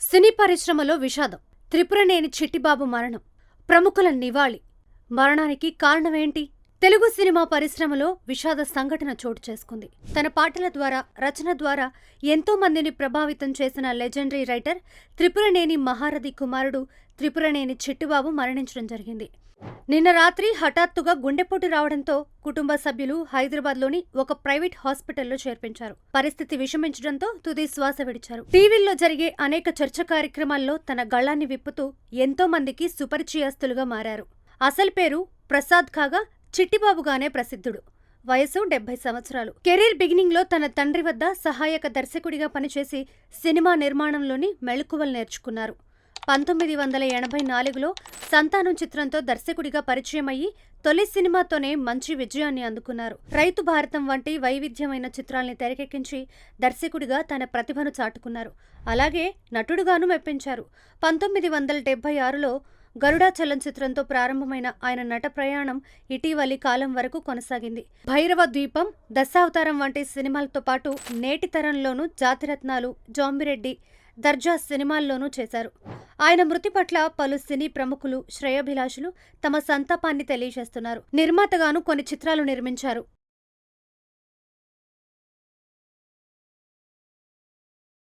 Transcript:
సినీ పరిశ్రమలో విషాదం. త్రిపురనేని చిట్టిబాబు మరణం. ప్రముఖుల నివాళి. మరణానికి కారణమేంటి? తెలుగు సినిమా పరిశ్రమలో విషాద సంఘటన చోటు చేసుకుంది. తన పాటల ద్వారా, రచన ద్వారా ఎంతో మందిని ప్రభావితం చేసిన లెజెండరీ రైటర్ త్రిపురనేని మహారథి కుమారుడు త్రిపురనేని చిట్టిబాబు మరణించడం జరిగింది. నిన్న రాత్రి హఠాత్తుగా గుండెపోటు రావడంతో కుటుంబ సభ్యులు హైదరాబాద్లోని ఒక ప్రైవేట్ హాస్పిటల్లో చేర్పించారు. పరిస్థితి విషమించడంతో తుది శ్వాస విడిచారు. టీవీల్లో జరిగే అనేక చర్చ కార్యక్రమాల్లో తన గళాన్ని విప్పుతూ ఎంతో మందికి సుపరిచయస్తులుగా మారారు. అసలు పేరు ప్రసాద్ కాగా చిట్టిబాబుగానే ప్రసిద్ధుడు. వయసు 70 సంవత్సరాలు. కెరీర్ బిగినింగ్లో తన తండ్రి వద్ద సహాయక దర్శకుడిగా పనిచేసి సినిమా నిర్మాణంలోని మెళకువలు నేర్చుకున్నారు. 1984లో సంతానం చిత్రంతో దర్శకుడిగా పరిచయమయ్యి తొలి సినిమాతోనే మంచి విజయాన్ని అందుకున్నారు. రైతు భారతం వంటి వైవిధ్యమైన చిత్రాల్ని తెరకెక్కించి దర్శకుడిగా తన ప్రతిభను చాటుకున్నారు. అలాగే నటుడుగాను మెప్పించారు. 1976లో గరుడాచలం చిత్రంతో ప్రారంభమైన ఆయన నట ప్రయాణం ఇటీవలి కాలం వరకు కొనసాగింది. భైరవ ద్వీపం, దశావతారం వంటి సినిమాలతో పాటు నేటి తరంలోనూ జాతిరత్నాలు, జాంబిరెడ్డి, దర్జా సినిమాల్లోనూ చేశారు. ఆయన మృతి పట్ల పలు సినీ ప్రముఖులు, శ్రేయోభిలాషులు తమ సంతాపాన్ని తెలియజేస్తున్నారు. నిర్మాతగాను కొన్ని చిత్రాలు నిర్మించారు.